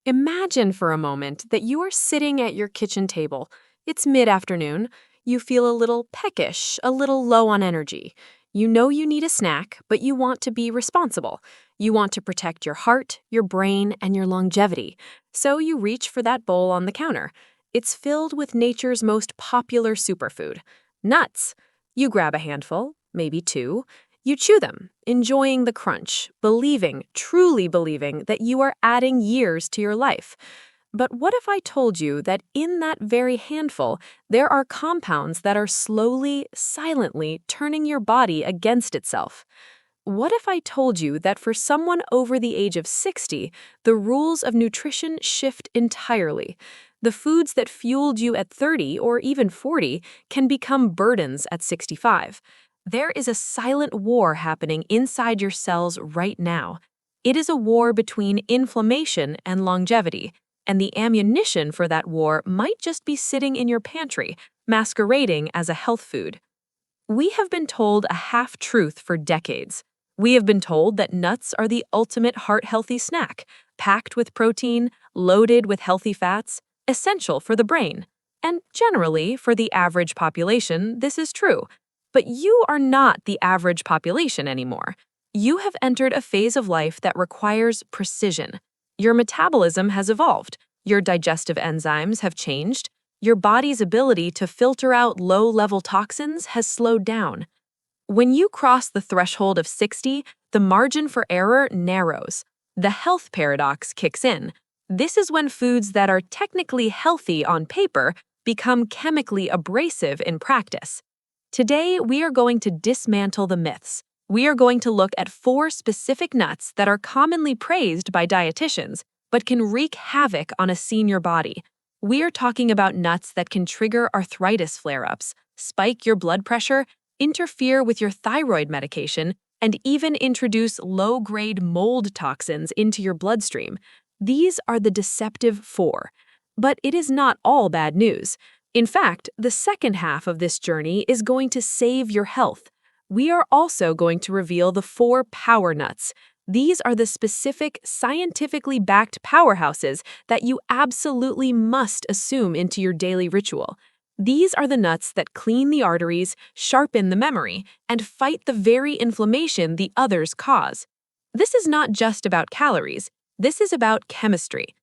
Imagine for a moment that you are sitting at your kitchen table. It's mid-afternoon. You feel a little peckish, a little low on energy. You know you need a snack, but you want to be responsible. You want to protect your heart, your brain, and your longevity. So you reach for that bowl on the counter. It's filled with nature's most popular superfood, nuts. You grab a handful, maybe two. You chew them, enjoying the crunch, believing, truly believing that you are adding years to your life. But what if I told you that in that very handful, there are compounds that are slowly, silently turning your body against itself? What if I told you that for someone over the age of 60, the rules of nutrition shift entirely? The foods that fueled you at 30 or even 40 can become burdens at 65. There is a silent war happening inside your cells right now. It is a war between inflammation and longevity, and the ammunition for that war might just be sitting in your pantry, masquerading as a health food. We have been told a half-truth for decades. We have been told that nuts are the ultimate heart-healthy snack, packed with protein, loaded with healthy fats, essential for the brain. And generally, for the average population, this is true. But you are not the average population anymore. You have entered a phase of life that requires precision. Your metabolism has evolved. Your digestive enzymes have changed. Your body's ability to filter out low-level toxins has slowed down. When you cross the threshold of 60, the margin for error narrows. The health paradox kicks in. This is when foods that are technically healthy on paper become chemically abrasive in practice. Today, we are going to dismantle the myths. We are going to look at 4 specific nuts that are commonly praised by dietitians, but can wreak havoc on a senior body. We are talking about nuts that can trigger arthritis flare-ups, spike your blood pressure, interfere with your thyroid medication, and even introduce low-grade mold toxins into your bloodstream. These are the deceptive 4. But it is not all bad news. In fact, the second half of this journey is going to save your health. We are also going to reveal the 4 power nuts. These are the specific, scientifically backed powerhouses that you absolutely must assume into your daily ritual. These are the nuts that clean the arteries, sharpen the memory, and fight the very inflammation the others cause. This is not just about calories. This is about chemistry.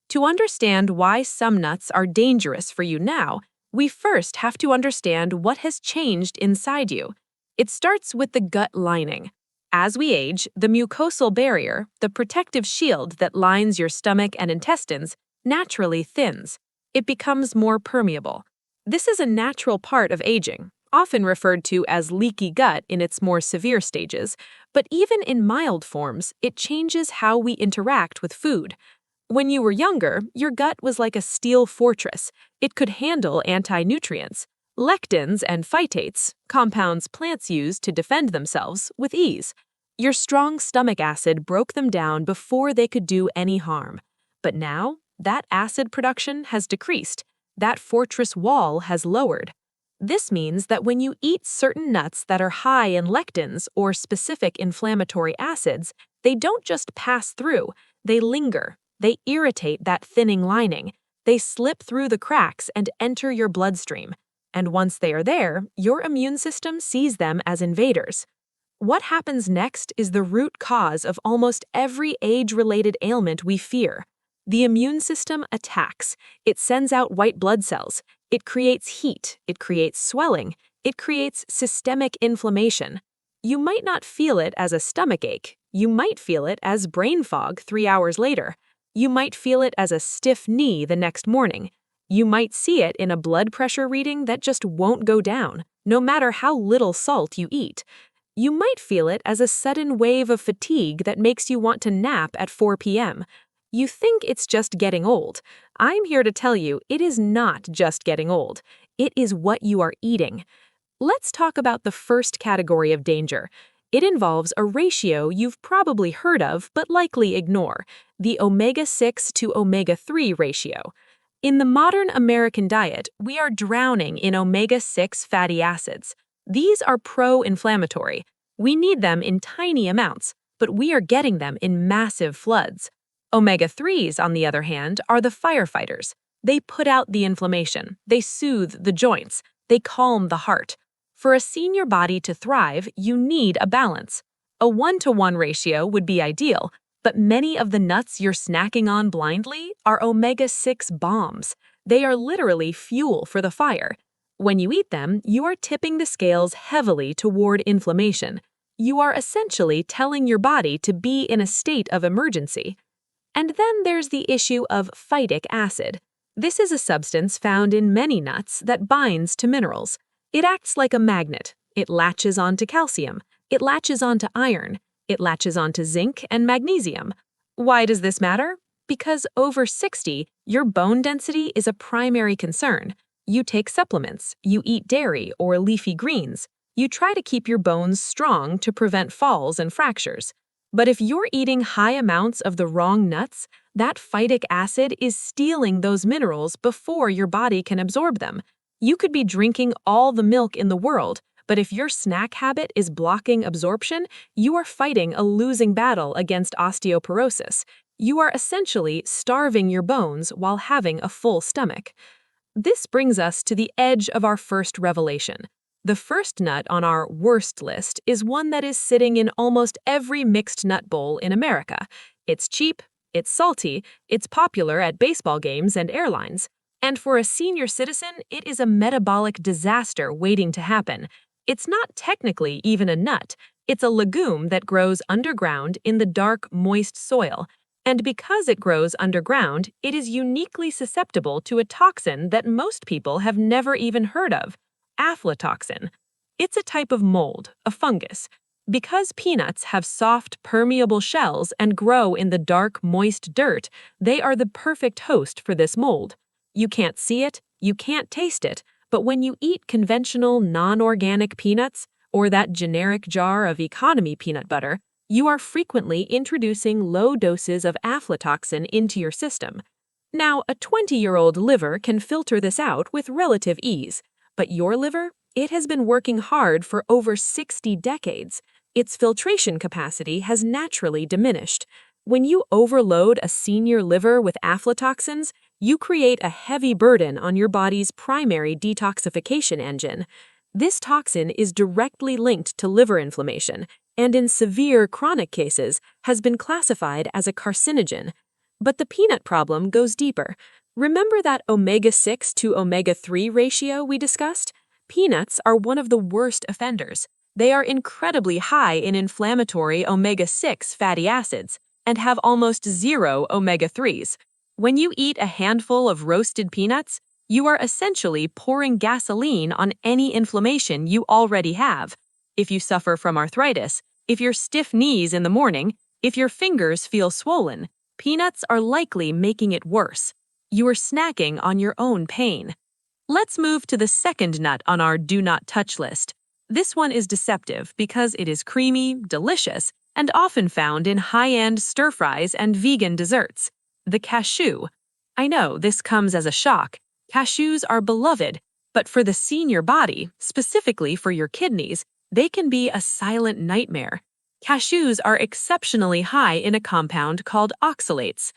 To understand why some nuts are dangerous for you now, we first have to understand what has changed inside you. It starts with the gut lining. As we age, the mucosal barrier, the protective shield that lines your stomach and intestines, naturally thins. It becomes more permeable. This is a natural part of aging, often referred to as leaky gut in its more severe stages, but even in mild forms, it changes how we interact with food. When you were younger, your gut was like a steel fortress. It could handle anti-nutrients, lectins and phytates, compounds plants use to defend themselves, with ease. Your strong stomach acid broke them down before they could do any harm. But now, that acid production has decreased. That fortress wall has lowered. This means that when you eat certain nuts that are high in lectins or specific inflammatory acids, they don't just pass through, they linger. They irritate that thinning lining. They slip through the cracks and enter your bloodstream. And once they are there, your immune system sees them as invaders. What happens next is the root cause of almost every age-related ailment we fear. The immune system attacks. It sends out white blood cells. It creates heat. It creates swelling. It creates systemic inflammation. You might not feel it as a stomachache. You might feel it as brain fog 3 hours later. You might feel it as a stiff knee the next morning. You might see it in a blood pressure reading that just won't go down, no matter how little salt you eat. You might feel it as a sudden wave of fatigue that makes you want to nap at 4 p.m. You think it's just getting old. I'm here to tell you it is not just getting old. It is what you are eating. Let's talk about the first category of danger. It involves a ratio you've probably heard of but likely ignore, the omega-6 to omega-3 ratio. In the modern American diet, we are drowning in omega-6 fatty acids. These are pro-inflammatory. We need them in tiny amounts, but we are getting them in massive floods. Omega-3s, on the other hand, are the firefighters. They put out the inflammation, they soothe the joints, they calm the heart. For a senior body to thrive, you need a balance. A 1-to-1 ratio would be ideal, but many of the nuts you're snacking on blindly are omega-6 bombs. They are literally fuel for the fire. When you eat them, you are tipping the scales heavily toward inflammation. You are essentially telling your body to be in a state of emergency. And then there's the issue of phytic acid. This is a substance found in many nuts that binds to minerals. It acts like a magnet. It latches onto calcium. It latches onto iron. It latches onto zinc and magnesium. Why does this matter? Because over 60, your bone density is a primary concern. You take supplements, you eat dairy or leafy greens. You try to keep your bones strong to prevent falls and fractures. But if you're eating high amounts of the wrong nuts, that phytic acid is stealing those minerals before your body can absorb them. You could be drinking all the milk in the world, but if your snack habit is blocking absorption, you are fighting a losing battle against osteoporosis. You are essentially starving your bones while having a full stomach. This brings us to the edge of our first revelation. The first nut on our worst list is one that is sitting in almost every mixed nut bowl in America. It's cheap, it's salty, it's popular at baseball games and airlines. And for a senior citizen, it is a metabolic disaster waiting to happen. It's not technically even a nut. It's a legume that grows underground in the dark, moist soil. And because it grows underground, it is uniquely susceptible to a toxin that most people have never even heard of: aflatoxin. It's a type of mold, a fungus. Because peanuts have soft, permeable shells and grow in the dark, moist dirt, they are the perfect host for this mold. You can't see it, you can't taste it, but when you eat conventional, non-organic peanuts, or that generic jar of economy peanut butter, you are frequently introducing low doses of aflatoxin into your system. Now, a 20-year-old liver can filter this out with relative ease, but your liver, it has been working hard for over 60 decades. Its filtration capacity has naturally diminished. When you overload a senior liver with aflatoxins, you create a heavy burden on your body's primary detoxification engine. This toxin is directly linked to liver inflammation, and in severe chronic cases has been classified as a carcinogen. But the peanut problem goes deeper. Remember that omega-6 to omega-3 ratio we discussed? Peanuts are one of the worst offenders. They are incredibly high in inflammatory omega-6 fatty acids and have almost zero omega-3s. When you eat a handful of roasted peanuts, you are essentially pouring gasoline on any inflammation you already have. If you suffer from arthritis, if you're stiff knees in the morning, if your fingers feel swollen, peanuts are likely making it worse. You are snacking on your own pain. Let's move to the second nut on our do not touch list. This one is deceptive because it is creamy, delicious, and often found in high-end stir-fries and vegan desserts: the cashew. I know this comes as a shock. Cashews are beloved, but for the senior body, specifically for your kidneys, they can be a silent nightmare. Cashews are exceptionally high in a compound called oxalates.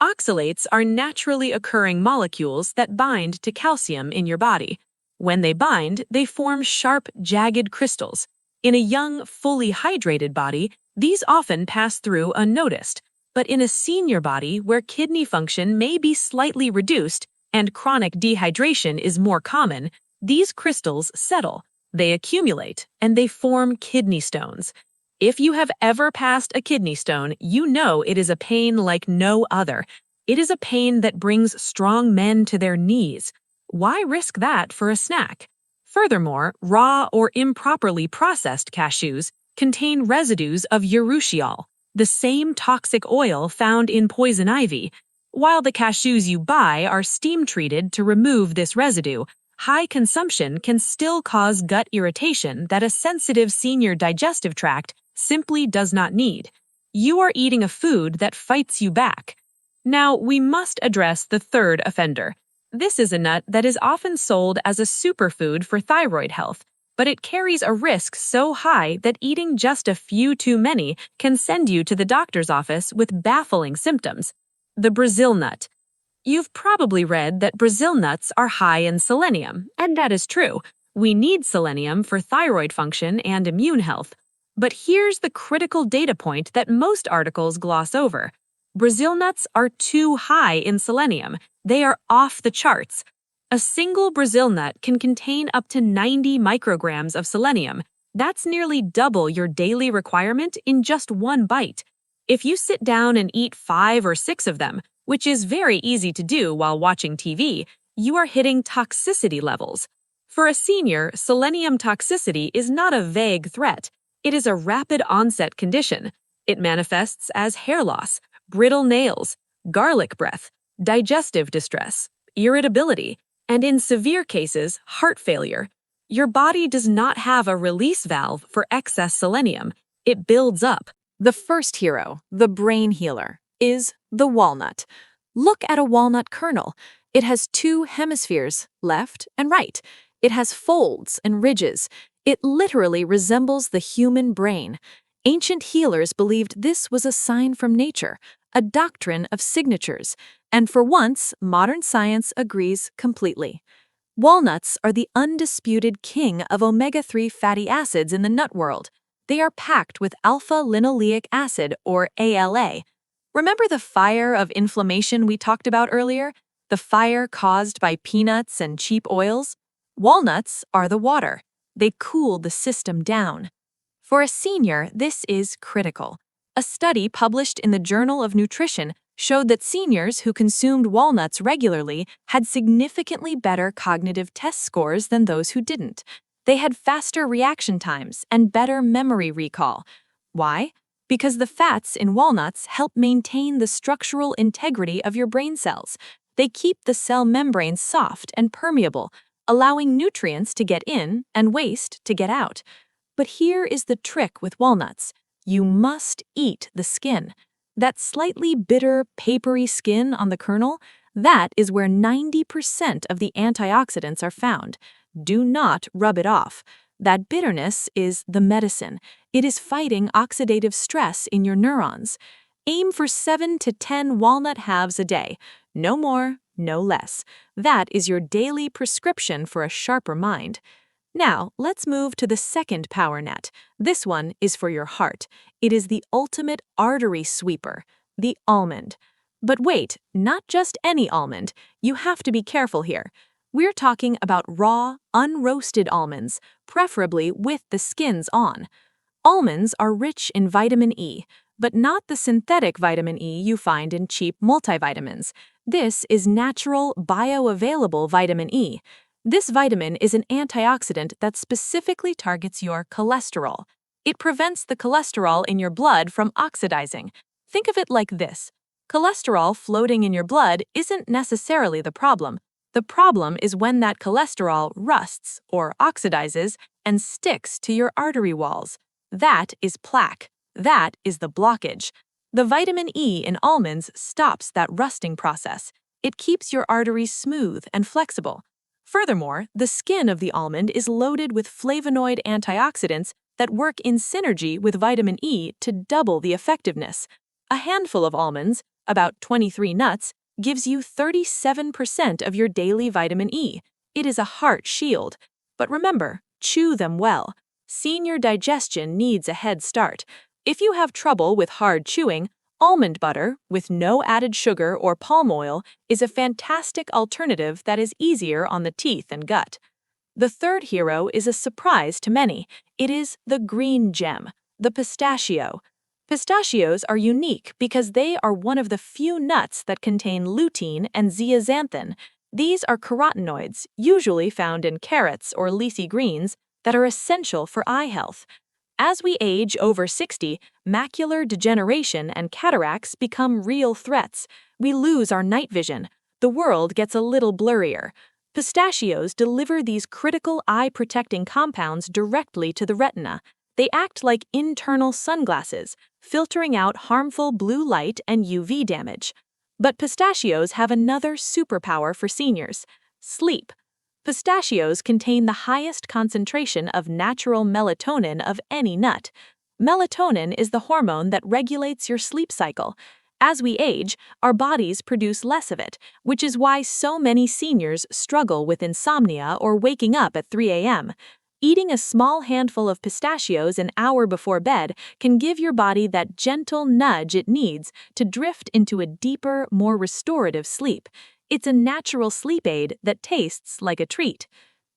Oxalates are naturally occurring molecules that bind to calcium in your body. When they bind, they form sharp, jagged crystals. In a young, fully hydrated body, these often pass through unnoticed. But in a senior body where kidney function may be slightly reduced and chronic dehydration is more common, these crystals settle, they accumulate, and they form kidney stones. If you have ever passed a kidney stone, you know it is a pain like no other. It is a pain that brings strong men to their knees. Why risk that for a snack? Furthermore, raw or improperly processed cashews contain residues of urushiol, the same toxic oil found in poison ivy. While the cashews you buy are steam-treated to remove this residue, high consumption can still cause gut irritation that a sensitive senior digestive tract simply does not need. You are eating a food that fights you back. Now, we must address the third offender. This is a nut that is often sold as a superfood for thyroid health, but it carries a risk so high that eating just a few too many can send you to the doctor's office with baffling symptoms. The Brazil nut. You've probably read that Brazil nuts are high in selenium, and that is true. We need selenium for thyroid function and immune health. But here's the critical data point that most articles gloss over. Brazil nuts are too high in selenium. They are off the charts. A single Brazil nut can contain up to 90 micrograms of selenium. That's nearly double your daily requirement in just one bite. If you sit down and eat 5 or 6 of them, which is very easy to do while watching TV, you are hitting toxicity levels. For a senior, selenium toxicity is not a vague threat. It is a rapid onset condition. It manifests as hair loss, brittle nails, garlic breath, digestive distress, irritability, and in severe cases, heart failure. Your body does not have a release valve for excess selenium. It builds up. The first hero, the brain healer, is the walnut. Look at a walnut kernel. It has two hemispheres, left and right. It has folds and ridges. It literally resembles the human brain. Ancient healers believed this was a sign from nature, a doctrine of signatures, and for once, modern science agrees completely. Walnuts are the undisputed king of omega-3 fatty acids in the nut world. They are packed with alpha-linoleic acid, or ALA. Remember the fire of inflammation we talked about earlier? The fire caused by peanuts and cheap oils? Walnuts are the water. They cool the system down. For a senior, this is critical. A study published in the Journal of Nutrition showed that seniors who consumed walnuts regularly had significantly better cognitive test scores than those who didn't. They had faster reaction times and better memory recall. Why? Because the fats in walnuts help maintain the structural integrity of your brain cells. They keep the cell membrane soft and permeable, allowing nutrients to get in and waste to get out. But here is the trick with walnuts. You must eat the skin. That slightly bitter, papery skin on the kernel, that is where 90% of the antioxidants are found. Do not rub it off. That bitterness is the medicine. It is fighting oxidative stress in your neurons. Aim for 7 to 10 walnut halves a day. No more, no less. That is your daily prescription for a sharper mind. Now, let's move to the second power net. This one is for your heart. It is the ultimate artery sweeper, the almond. But wait, not just any almond. You have to be careful here. We're talking about raw, unroasted almonds, preferably with the skins on. Almonds are rich in vitamin E, but not the synthetic vitamin E you find in cheap multivitamins. This is natural, bioavailable vitamin E. This vitamin is an antioxidant that specifically targets your cholesterol. It prevents the cholesterol in your blood from oxidizing. Think of it like this. Cholesterol floating in your blood isn't necessarily the problem. The problem is when that cholesterol rusts or oxidizes and sticks to your artery walls. That is plaque. That is the blockage. The vitamin E in almonds stops that rusting process. It keeps your arteries smooth and flexible. Furthermore, the skin of the almond is loaded with flavonoid antioxidants that work in synergy with vitamin E to double the effectiveness. A handful of almonds, about 23 nuts, gives you 37% of your daily vitamin E. It is a heart shield. But remember, chew them well. Senior digestion needs a head start. If you have trouble with hard chewing, almond butter, with no added sugar or palm oil, is a fantastic alternative that is easier on the teeth and gut. The third hero is a surprise to many. It is the green gem, the pistachio. Pistachios are unique because they are one of the few nuts that contain lutein and zeaxanthin. These are carotenoids, usually found in carrots or leafy greens, that are essential for eye health. As we age over 60, macular degeneration and cataracts become real threats. We lose our night vision. The world gets a little blurrier. Pistachios deliver these critical eye-protecting compounds directly to the retina. They act like internal sunglasses, filtering out harmful blue light and UV damage. But pistachios have another superpower for seniors: sleep. Pistachios contain the highest concentration of natural melatonin of any nut. Melatonin is the hormone that regulates your sleep cycle. As we age, our bodies produce less of it, which is why so many seniors struggle with insomnia or waking up at 3 a.m. Eating a small handful of pistachios an hour before bed can give your body that gentle nudge it needs to drift into a deeper, more restorative sleep. It's a natural sleep aid that tastes like a treat.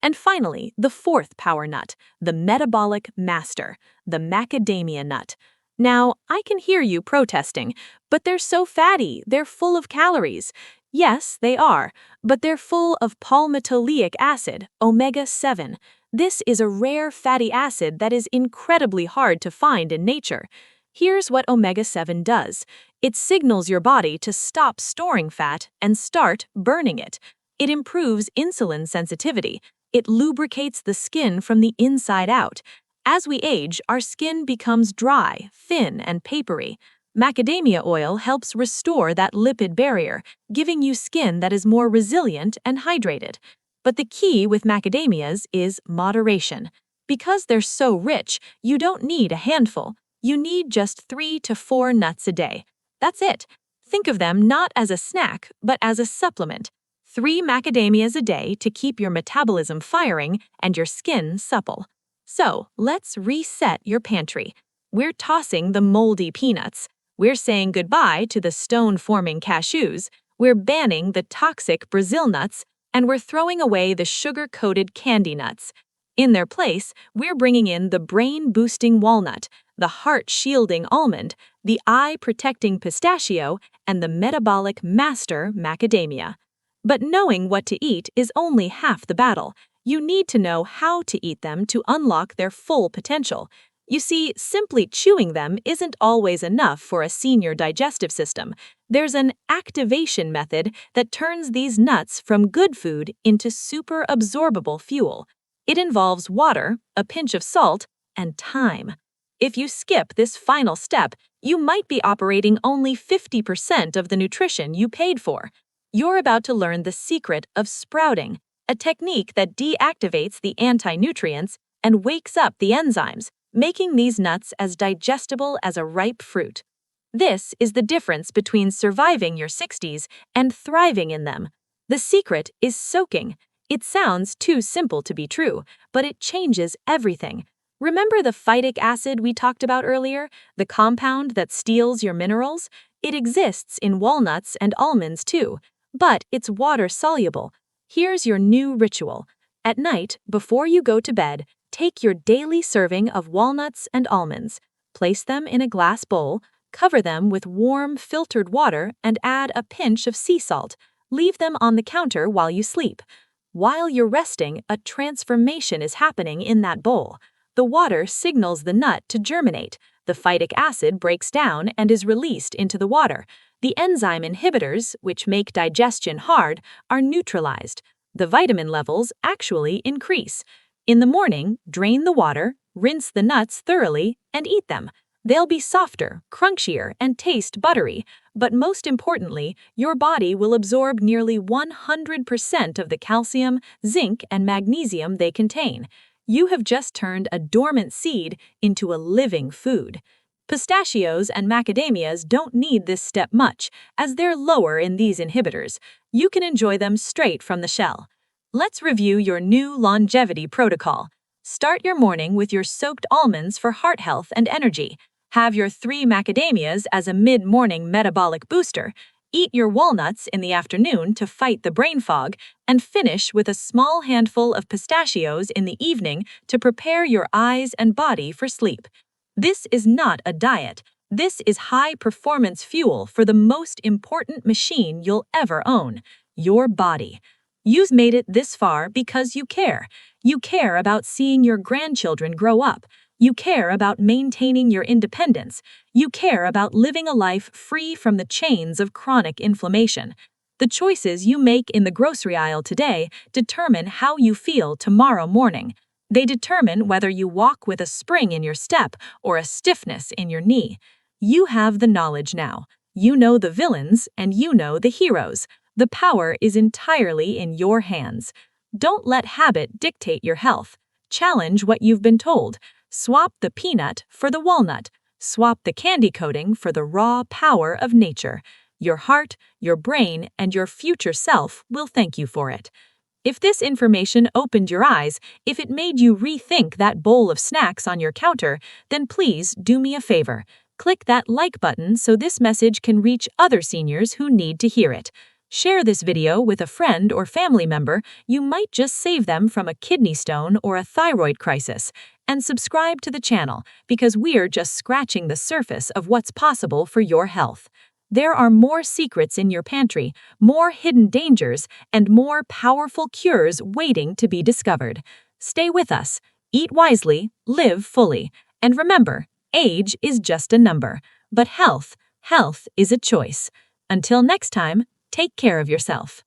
And finally, the fourth power nut, the metabolic master, the macadamia nut. Now, I can hear you protesting, but they're so fatty, they're full of calories. Yes, they are, but they're full of palmitoleic acid, omega-7. This is a rare fatty acid that is incredibly hard to find in nature. Here's what omega-7 does. It signals your body to stop storing fat and start burning it. It improves insulin sensitivity. It lubricates the skin from the inside out. As we age, our skin becomes dry, thin, and papery. Macadamia oil helps restore that lipid barrier, giving you skin that is more resilient and hydrated. But the key with macadamias is moderation. Because they're so rich, you don't need a handful. You need just 3 to 4 nuts a day. That's it. Think of them not as a snack, but as a supplement. 3 macadamias a day to keep your metabolism firing and your skin supple. So, let's reset your pantry. We're tossing the moldy peanuts. We're saying goodbye to the stone-forming cashews. We're banning the toxic Brazil nuts, and we're throwing away the sugar-coated candy nuts. In their place, we're bringing in the brain-boosting walnut, the heart-shielding almond, the eye-protecting pistachio, and the metabolic master macadamia. But knowing what to eat is only half the battle. You need to know how to eat them to unlock their full potential. You see, simply chewing them isn't always enough for a senior digestive system. There's an activation method that turns these nuts from good food into super absorbable fuel. It involves water, a pinch of salt, and time. If you skip this final step, you might be operating only 50% of the nutrition you paid for. You're about to learn the secret of sprouting, a technique that deactivates the anti-nutrients and wakes up the enzymes, making these nuts as digestible as a ripe fruit. This is the difference between surviving your 60s and thriving in them. The secret is soaking. It sounds too simple to be true, but it changes everything. Remember the phytic acid we talked about earlier, the compound that steals your minerals? It exists in walnuts and almonds too, but it's water-soluble. Here's your new ritual. At night, before you go to bed, take your daily serving of walnuts and almonds, place them in a glass bowl, cover them with warm, filtered water, and add a pinch of sea salt. Leave them on the counter while you sleep. While you're resting, a transformation is happening in that bowl. The water signals the nut to germinate. The phytic acid breaks down and is released into the water. The enzyme inhibitors, which make digestion hard, are neutralized. The vitamin levels actually increase. In the morning, drain the water, rinse the nuts thoroughly, and eat them. They'll be softer, crunchier, and taste buttery, but most importantly, your body will absorb nearly 100% of the calcium, zinc, and magnesium they contain. You have just turned a dormant seed into a living food. Pistachios and macadamias don't need this step much, as they're lower in these inhibitors. You can enjoy them straight from the shell. Let's review your new longevity protocol. Start your morning with your soaked almonds for heart health and energy. Have your 3 macadamias as a mid-morning metabolic booster. Eat your walnuts in the afternoon to fight the brain fog, and finish with a small handful of pistachios in the evening to prepare your eyes and body for sleep. This is not a diet. This is high-performance fuel for the most important machine you'll ever own, your body. You've made it this far because you care. You care about seeing your grandchildren grow up. You care about maintaining your independence. You care about living a life free from the chains of chronic inflammation. The choices you make in the grocery aisle today determine how you feel tomorrow morning. They determine whether you walk with a spring in your step or a stiffness in your knee. You have the knowledge now. You know the villains and you know the heroes. The power is entirely in your hands. Don't let habit dictate your health. Challenge what you've been told. Swap the peanut for the walnut. Swap the candy coating for the raw power of nature. Your heart, your brain, and your future self will thank you for it. If this information opened your eyes, if it made you rethink that bowl of snacks on your counter, then please do me a favor. Click that like button so this message can reach other seniors who need to hear it. Share this video with a friend or family member. You might just save them from a kidney stone or a thyroid crisis. And subscribe to the channel because we're just scratching the surface of what's possible for your health. There are more secrets in your pantry, more hidden dangers, and more powerful cures waiting to be discovered. Stay with us, eat wisely, live fully, and remember, age is just a number, but health is a choice. Until next time, take care of yourself.